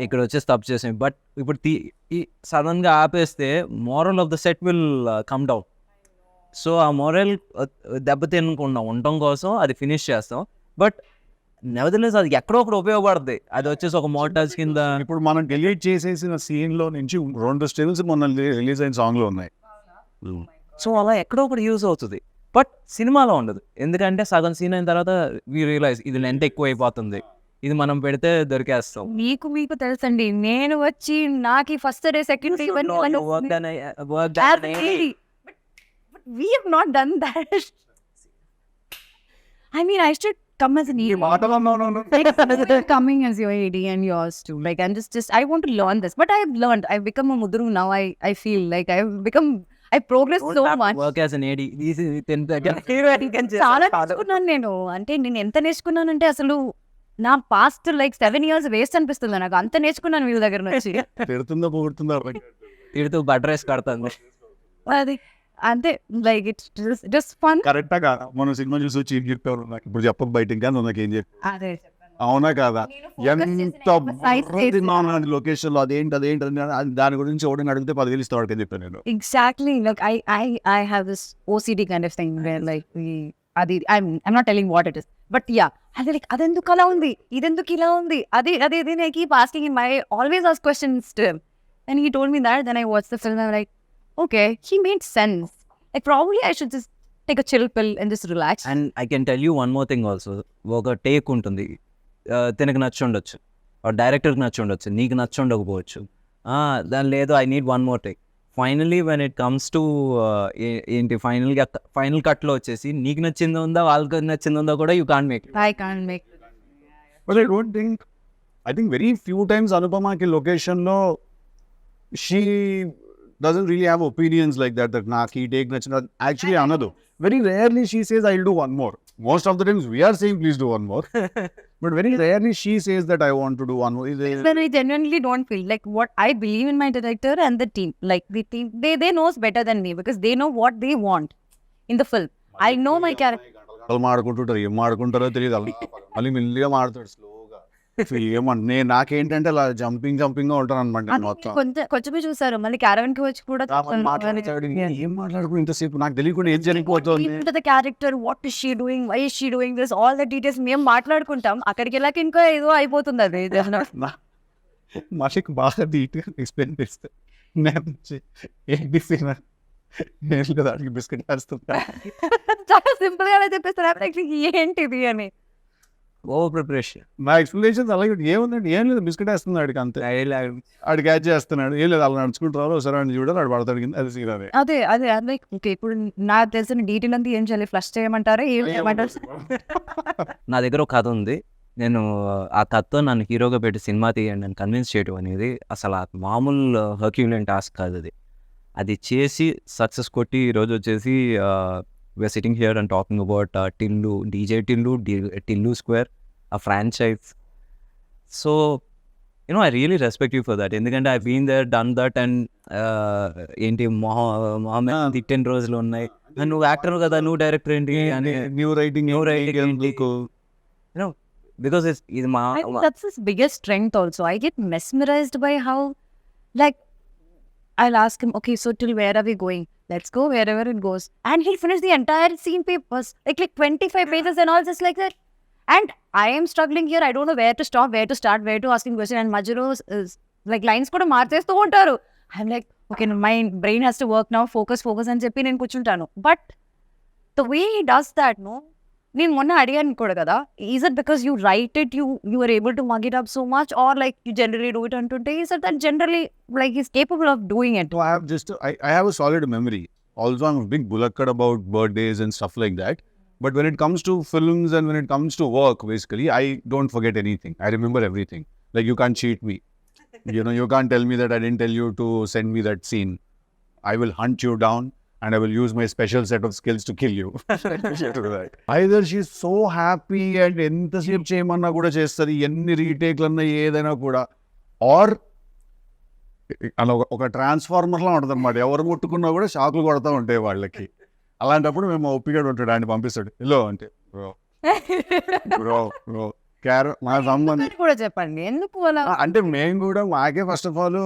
ఇక్కడ వచ్చేసి తప్పు చేసాం. బట్ ఇప్పుడు సడన్గా ఆపేస్తే moral of the set will come down. So ఆ మోరల్ దెబ్బతినకుండా ఉండటం కోసం అది ఫినిష్ చేస్తాం. బట్ నెవర్దలెస్ అది ఎక్కడో ఒకటి ఉపయోగపడుతుంది. అది వచ్చేసి ఒక మోటార్స్ కింద. ఇప్పుడు మనం డిలీట్ చేసేసిన సీన్లో నుంచి 2 స్టిల్స్ మొన్న రిలీజ్ అయిన సాంగ్లో ఉన్నాయి. సో అలా ఎక్కడో ఒకటి యూజ్ అవుతుంది, బట్ సినిమాలో ఉండదు. ఎందుకంటే సగం సీన్ అయిన తర్వాత వీ రియలైజ్ ఇది లెంత్ ఎక్కువ అయిపోతుంది, ఇది మనం పెడితే దొరికేస్తాం. మీకు తెలుసండి, నేను వచ్చి నాకు first day second day we have not done that. I mean, I should come as an AD. Coming as your AD and yours too. Like, I'm just I want to learn this. But I've learned. I've become a mudru now. I feel like I progressed so much. Work as an AD. చాలా నేర్చుకున్నాను నేను. అంటే నేను ఎంత నేర్చుకున్నానంటే అసలు నా past like 7 years waste అనిపిస్తుంది నాకు. అంత నేర్చుకున్నాను వీళ్ళ దగ్గర నుంచి. పెడుతుందో పోతుందో తిడుతూ బట్రేస్ కడుతుంది అది అంతే. Like it's fun. కరెక్టా కాదా? మనం సినిమా చూసి వచ్చి ఏం చెప్పేవారు నాకు ఇప్పుడు చెప్పక బయట ఇంకా నాకేం చెప్పి, అదే అవునా కాదా? ఎంత లొకేషన్ లో అదేంటి దాని గురించి ఎవడని అడిగితే 10,000 ఇస్తాడు అని చెప్పాను నేను. Exactly. Look, I have this OCD kind of thing where like అది I'm not telling what it is, but yeah అది లైక్ అదెందుకు అలా ఉంది, ఇదెందుకు ఇలా ఉంది, అది అది ఇది నేను keep asking in my always ask questions to him, and he told me that. Then I watch the film, I'm like okay, he made sense. Like probably I should just take a chill pill and just relax. And I can tell you one more thing also. ఒక take ఉంటుంది, తినకు నచ్చి ఉండొచ్చు, డైరెక్టర్కి నచ్చి ఉండొచ్చు, నీకు నచ్చి ఉండకపోవచ్చు. దాని లేదు, I need one more take. Finally when it comes to ఏంటి ఫైనల్ కట్లో వచ్చేసి నీకు నచ్చింది ఉందా వాళ్ళకి నచ్చింది ఉందా కూడా you can't make. I can't make. But I think very few times Anupamaki location lo she doesn't really have opinions like that naaki take nachina. Actually another very rarely she says I'll do one more. Most of the times we are saying please do one more. But very rarely she says that I want to do one more. When I genuinely don't feel like what I believe in my director and the team, like the team, they knows better than me because they know what they want in the film. I know my character. మాడుకుంటుంటారు, ఏం మాడుకుంటారో తెలియదు. మళ్ళీ మెల్లిగా మాడతాడు స్లోగా. ఏమన్నా నాకేంటంటే అలా jumping గా ఉంటాను అనమాట మొత్తం. కొంచెమే చూసారు, మళ్ళీ క్యారవన్ కి వచ్చి కూడా మాట్లాడతాడు. ఏం మాట్లాడుకుని ఇంతసేపు నాకు తెలియకుండా ఏం జరిగిపోతుంది. Character, what is she doing, why is she doing this, all the details మేము మాట్లాడుకుంటాం. అక్కడికి వెళ్ళాక ఇంకా ఏదో అయిపోతుంది అది. మాషిక్ బాగా నీట్గా ఎక్స్ప్లెయిన్ చేస్తాను. ఏంటి సీన్ నేను కదా అడిగి బిస్కెట్ వేస్తుంటా. చాలా సింపుల్ గా చెప్పేస్తారు ఏంటిది అని. Over preparation. నా ఎక్స్ప్లెనేషన్స్ అలాగే ఏముందండి, ఏం లేదు బిస్కెట్ వేస్తుంది ఆడికి అంతే. ఆడు క్యాచ్ చేస్తున్నాడు, ఏం లేదు అలా నడుచుకుంటారు, ఒకసారి అని చూడాలి ఆడు పడతాడు కింద. అది సీన్ అదే అదే అదే లైక్ ఓకే, ఇప్పుడు నాకు తెలిసిన డీటెయిల్ అంతా ఏం చేయాలి, ఫ్లష్ చేయమంటారా ఏం చేయమంటారు? నా దగ్గర ఒక కథ ఉంది, నేను ఆ కథతో నన్ను హీరోగా పెట్టి సినిమా తీయండి అని కన్విన్స్ చేయడం అనేది అసలు ఆ మామూలు హర్క్యులియన్ టాస్క్ కాదు. అది చేసి సక్సెస్ కొట్టి ఈరోజు వచ్చేసి we're sitting here and talking about Tillu, DJ Tillu square, ఆ franchise. So you know I really respect you for that, ఎందుకంటే I been there, done that. And ఏంటి మొహమ్మద్ తిట్టిన రోజులు ఉన్నాయి, నువ్వు యాక్టర్ కదా, నువ్వు డైరెక్టర్ ఏంటి అని, న్యూ రైటింగ్ యూనో బికాస్ ఇది మా that's his biggest strength also. I get mesmerized by how, like, I'll ask him, okay, so till where are we going? Let's go wherever it goes. And he'll finish the entire scene papers, like 25 pages and all just like that. And I am struggling here. I don't know where to stop, where to start, where to ask him question. And Majuro is like lines kuda marchestu untaru. I'm like, okay, my brain has to work now. Focus అని చెప్పి నేను కూర్చుంటాను. But the way he does that, no? నేను మొన్న అడిగాను కూడా కదా, is it because you write it, you are able to mug it up so much, or like you generally do it అంటుంటే is it that generally like he's capable of doing it? I have a solid memory. Also, I'm a big bulakkad about birthdays and stuff like that. But when it comes to films and when it comes to work, basically, I don't forget anything. I remember everything. Like, you can't cheat me. You can't tell me that I didn't tell you to send me that scene. I will hunt you down and I will use my special set of skills to kill you. Either she's so happy and ఎంతసేపు చేయమన్నా కూడా చేస్తుంది, ఎన్ని రీటేక్లు అన్నా ఏదైనా కూడా, are అలా ఒక ట్రాన్స్ఫార్మర్లా ఉంటుంది అనమాట. ఎవరు ముట్టుకున్నా కూడా షాకులు కొడతా ఉంటాయి వాళ్ళకి. అలాంటప్పుడు మేము ఒప్పిగా ఉంటాడు, ఆయన పంపిస్తాడు ఇల్లో అంటే బ్రో మా సంబంధం కూడా చెప్పండి ఎందుకు అలా అంటే మేము కూడా మాకే ఫస్ట్ ఆఫ్ ఆల్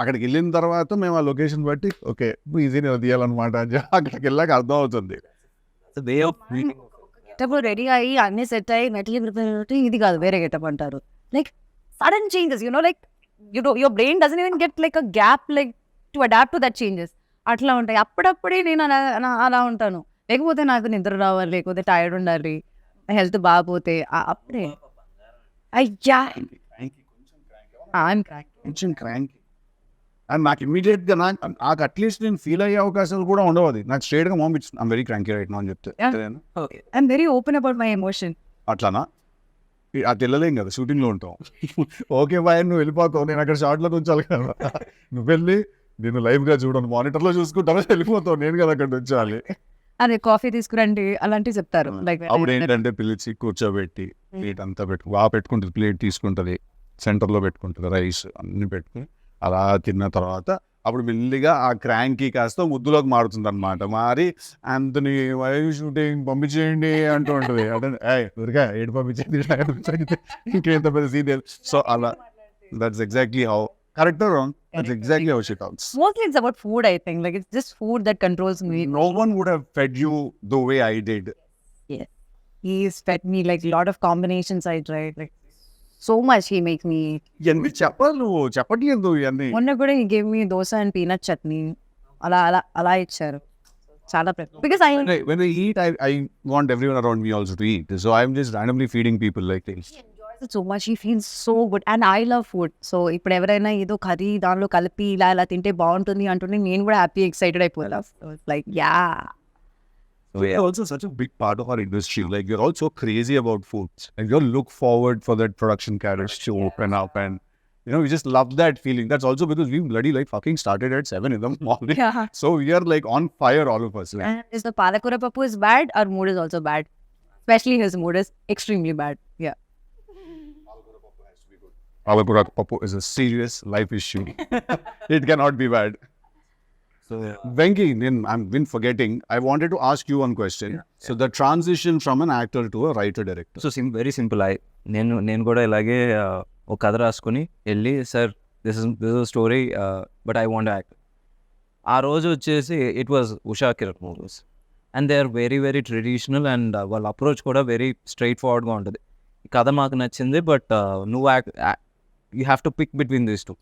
అక్కడికి వెళ్ళిన తర్వాత మేము ఆ లొకేషన్ బట్టి ఓకే ఈజీనే తీయాలన్నమాట అని అక్కడికి వెళ్ళాక అర్థం అవుతుంది. గెటప్ రెడీ అయ్యి అన్ని సెట్ అయ్యి మెటీరియల్ ప్రిపేర్, ఇది కాదు వేరే గెటప్ అంటారు. Like sudden changes, like your brain doesn't even get like a gap like to adapt to that changes. అట్లా ఉంటాయి. అప్పుడప్పుడే నేను అలా ఉంటాను. లేకపోతే నాకు నిద్ర రావాలి, లేకపోతే టైర్డ్ ఉండాలి, హెల్త్ బాగపోతే అప్పుడే అయ్యా కొంచెం క్రాంకీ. అండ్ నాకు ఇమీడియట్గా నాకు అట్లీస్ట్ నేను ఫీల్ అయ్యే అవకాశాలు కూడా ఉండవు. అది నాకు స్ట్రైట్గా mom it's I'm very cranky right now అని చెప్తే I'm very open about my emotion. అట్లానా? అది వెళ్ళలేం కదా, షూటింగ్లో ఉంటాం. ఓకే బాయ్ నువ్వు వెళ్ళిపోతావు, నేను అక్కడ షార్ట్లో ఉంచాలి కదా, నువ్వు వెళ్ళి నేను లైవ్గా చూడను, మానిటర్లో చూసుకుంటా వెళ్ళిపోతావు, నేను కదా అక్కడ ఉంచాలి. అదే కాఫీ తీసుకురండి అలాంటివి చెప్తారు. లైక్ అప్పుడు ఏంటంటే పిలిచి కూర్చోబెట్టి ప్లేట్ అంతా పెట్టుకుంటుంది, ప్లేట్ తీసుకుంటుంది, సెంటర్లో పెట్టుకుంటుంది, రైస్ అన్ని పెట్టుకుని అలా తిన్న తర్వాత అప్పుడు మెల్లిగా ఆ క్రాంకీ కాస్త ముద్దులోకి మారుతుంది అనమాట. మారి అంతని వైవ్ షూటింగ్ పంపించేయండి అంటూ ఉంటుంది. అంటే దొరికా ఏడు పంపించేది ఇంకేంత పెద్ద సీరియల్. సో అలా that's exactly how correct or wrong? That's exactly how she talks. Mostly it's about food, I think. Like it's just food that controls me. No one would have fed you the way I did. Yes. He's fed me like a lot of combinations I tried. Like so much he makes me eat. ఇవన్నీ చెప్పాలి నువ్వు చెప్పట్లేదు ఇవన్నీ. మొన్న కూడా he gave me dosa and peanut chutney. అలా ఇచ్చారు. చాలా because When I eat, I want everyone around me also to eat. So I'm just randomly feeding people like this. he enjoys it so much. He feels so good and I love food. So ఇప్పుడు ఎవరైనా ఏదో curry దానిలో కలిపి ఇలా తింటే బాగుంటుంది అంటుంటే నేను కూడా హ్యాపీ ఎక్సైటెడ్ అయిపోతా. So it's like yeah. So you're also such a big part of our industry. Like you're also crazy about food. And you look forward for that production carriage to open up, and we just love that feeling. That's also because we bloody like fucking started at 7 in the morning. Yeah. So we are like on fire, all of us. Like, And if the palakura papu is bad, our mood is also bad. Especially his mood is extremely bad. Yeah. Palakura Papu is a serious life issue. It cannot be bad. So Venky, then I've been forgetting. I wanted to ask you one question. So the transition from an actor to a writer director. So very simple. నేను కూడా ఇలాగే ఒక కథ రాసుకొని వెళ్ళి sir this is story but I want act. ఆ రోజు వచ్చేసి ఇట్ వాజ్ Usha Kiran movies and they are very very traditional and వాళ్ళ అప్రోచ్ కూడా వెరీ స్ట్రైట్ ఫార్వర్డ్గా ఉంటుంది. ఈ కథ మాకు నచ్చింది బట్ నువ్వు you have to pick between these two.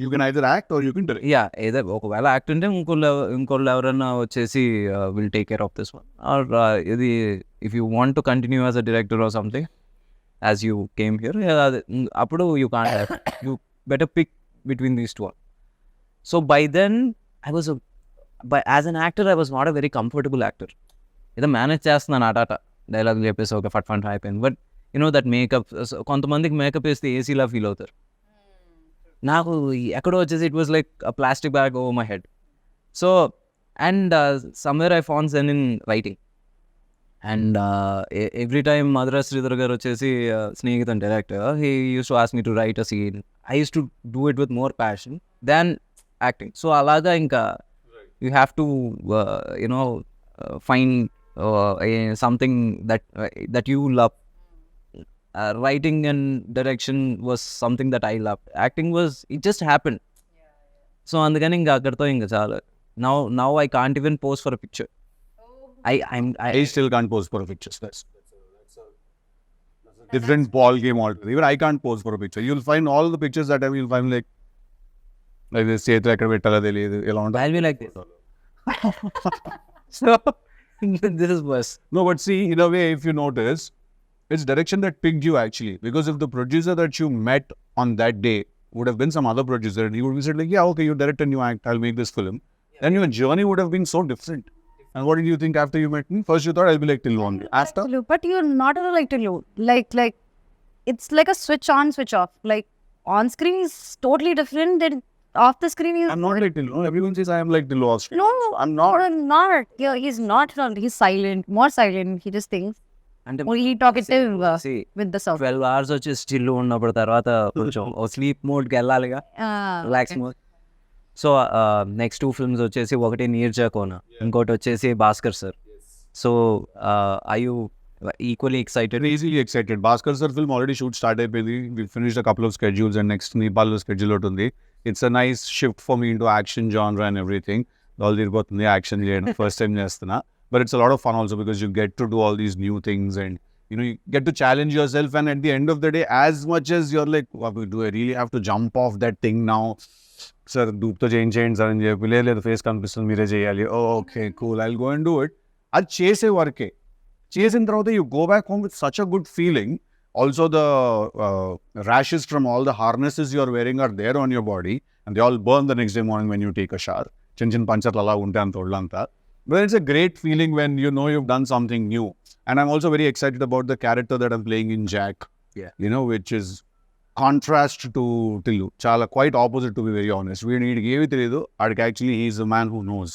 You can either act or you can direct. Yeah ఏదో ఒకవేళ యాక్ట్ ఉంటే ఇంకోళ్ళు ఎవరైనా వచ్చేసి will take care of this one or ఇది if you want to continue as a director or something as you came here అప్పుడు you can't you better pick between these two. So by then I was as an actor I was not a very comfortable actor. ఏదో manage చేస్తున్నాను ఆటాట డైలాగులు చెప్పేసి ఒక ఫట్ అయిపోయింది. But that makeup కొంతమందికి మేకప్ వేస్తే ఏసీలా ఫీల్ అవుతారు. నాకు ఎక్కడో వచ్చేసి ఇట్ was like plastic bag over my head. So and somewhere I found zen in writing and every time Madras Sridhar garu వచ్చేసి స్నేహితుని director he used to ask me to write a scene. I used to do it with more passion than acting. So అలాగా ఇంకా you have to find something that you love. Writing and direction was something that I loved. Acting was, it just happened. So అందుకని ఇంకా అక్కడితో ఇంకా చాలా. Now I can't even pose for a picture. I still can't pose for a picture. That's a different ball game altogether. Even I can't pose for a picture. You'll find all the pictures that I will find like this చేతులు ఎక్కడ పెట్టాలో తెలియదు ఎలా ఉంటుంది. I'll be like this. So this is worse. No, but see, in a way, if you notice, it's direction that picked you actually. Because if the producer that you met on that day would have been some other producer, and he would have said like, yeah, okay, you direct and you act, I'll make this film. Then your journey would have been so different. And what did you think after you met me? First you thought I'll be like Tillu. After? But you're not like Tillu. Like it's like a switch on, switch off. Like on screen is totally different than off the screen. I'm not like Tillu. Everyone says I am like Tillu off screen. No, I'm not. Not. Yeah, he's not. He's silent, more silent. He just thinks. అంటే Only talkative see, with the sound. 12 hours వచ్చి still ఉన్నప్పుడు తర్వాత కొంచెం sleep మోడ్కి వెళ్ళాలిగా, relax mode. So next 2 films వచ్చేసి ఒకటి నీర్జా కోన, ఇంకోటి వచ్చేసి Bhaskar sir. So I you equally excited? Crazily excited. Bhaskar sir film already shoot started. We finished a couple of schedules and next Nepal schedule outundi. It's a nice shift for me into action genre and everything. All the action first time chestuna. But it's a lot of fun also because you get to do all these new things and you get to challenge yourself, and at the end of the day, as much as you're like, do I really have to jump off that thing now? Sir, doopto change and the face కనిపిస్తుంది మీరే చేయాలి. Okay, cool, I'll go and do it. అది చేసే వరకే. చేసిన తర్వాత you go back home with such a good feeling. Also the rashes from all the harnesses you're wearing are there on your body and they all burn the next day morning when you take a shower. చిన్న పంచర్లు అలా ఉంటాయి అంత ఒళ్ళంతా. But it's a great feeling when you know you've done something new. And I'm also very excited about the character that I'm playing in Jack. Yeah. Which is contrast to Tillu. Chala quite opposite, to be very honest. We need give it to actually he's a man who knows.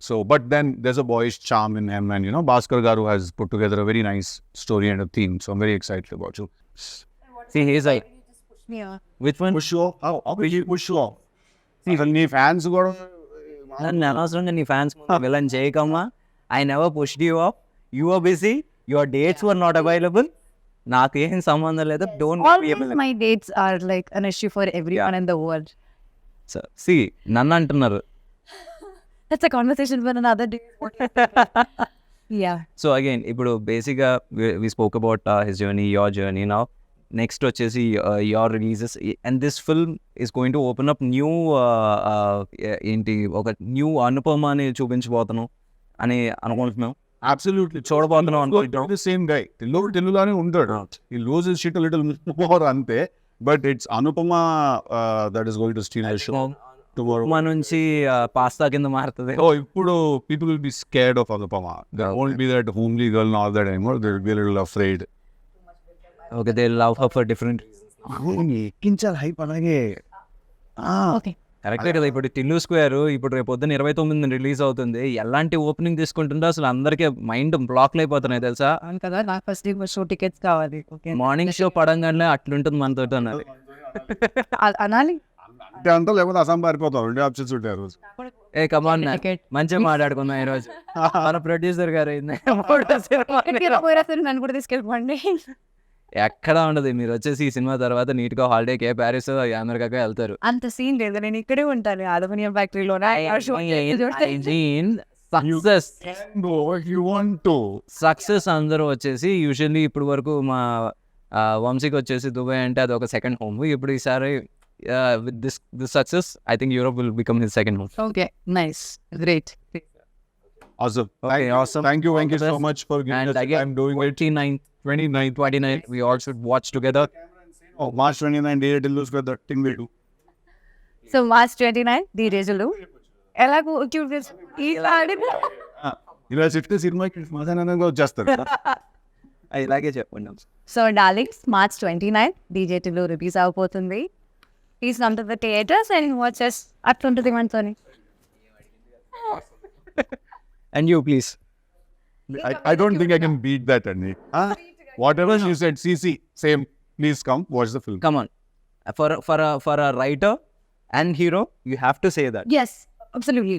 So, but then there's a boyish charm in him, and Bhaskar Garu has put together a very nice story and a theme. So I'm very excited about you. See, he's like, Yeah. which one? Push you off? How will you push you off? See, when your fans go, నన్ను అనవసరంగా నీ fans villain చేయకమ్మా. I never pushed you up. You are busy, your dates were not available. నాకు ఏం సంబంధం లేదు. Always my dates are like an issue for everyone in the world. So సి నన్ను అంటున్నారు. That's a conversation for another day. Yeah. So again ఇప్పుడు బేసిక్గా we spoke about his journey, your journey. Now next వచ్చేసి your releases and this film is going to open up new ఏంటి ఒక new అనుపమని చూపించబోతున్నాం అని అనుకుంటున్నాం. అబ్సల్యూట్లీ చూడబోతున్నాం అనుకుంటున్నాం. Same guy తెలుగులానే ఉంటాడు. ఈ లూజ్ షిట్ లిటిల్ మోర్ అంతే. But it's Anupama that is going to steal the show tomorrow. మా నుంచి పాస్తా కింద మారుతుంది. Oh, ఇప్పుడు people will be scared of Anupama. There won't be that homely girl and all that anymore. They will be a little afraid. Okay, they love her for different. ఎక్కించాలి hype అలాగే. Okay. కరెక్టే కదా. ఇప్పుడు Tillu square ఇప్పుడు రేపు పొద్దున్న 29 release అవుతుంది. ఎలాంటి ఓపెనింగ్ తీసుకుంటుందో అసలు అందరికీ మైండ్ బ్లాక్లు అయిపోతున్నాయి తెలుసా. అవును కదా, నాకు ఫస్ట్ డే షో టికెట్స్ కావాలి. ఓకే, మార్నింగ్ షో పడంగానే అట్లుంటుంది మనతో అన్నది. అనాలి. అంటే అంతా లేకపోతే అసం పారిపోతాం. 2 ఆప్షన్స్ ఉంటాయి ఆ రోజు. ఏ కమాన్, Ticket. మంచిగా మాట్లాడుకుందాం ఈరోజు. మన ప్రొడ్యూసర్ గారు నన్ను కూడా తీసుకెళ్ళిపోండి. ఎక్కడ ఉండదు. మీరు వచ్చేసి ఈ సినిమా తర్వాత నీట్ గా హాలిడేకి ప్యారిస్ అమెరికాకి వెళ్తారు. అంత సీన్ లేదు, నేను ఇక్కడే ఉంటాను అలుమినియం ఫ్యాక్టరీలోనే. Success No, if you want to. Success అందరూ వచ్చేసి యూజువల్లీ ఇప్పుడు వరకు మా వంశీకి వచ్చేసి దుబాయ్ అంటే అది ఒక సెకండ్ హోమ్. ఇప్పుడు ఈసారి with this success I think Europe will become his second home. Okay, nice, great. Awesome. Okay, awesome. Thank you so much for giving And us the again, time doing it. 29th we all should watch together. Oh, March 29 day till lose that thing we do. So March 29 ది రోజులు ఎలాగో ఇలా చెప్తే సినిమాకి సమాధానంగా వచ్చేస్తారు. ఇలాగే చెప్పండి. So darlings, March 29 DJ Tillu release అవబోతుంది. Please come to the theatres and watches. అట్లుంటుంది మనతోని. And you please. I don't think I can beat that, Annie. Whatever she said, CC, same. Please come watch the film. Come on. For a writer and hero, you have to say that. Yes, absolutely.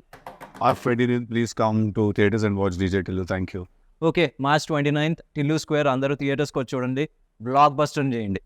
Freddy, please come to theaters and watch DJ Tillu. Thank you. Okay, March 29th Tillu square అందరూ థియేటర్స్కి వచ్చి చూడండి. Block buster చేయండి.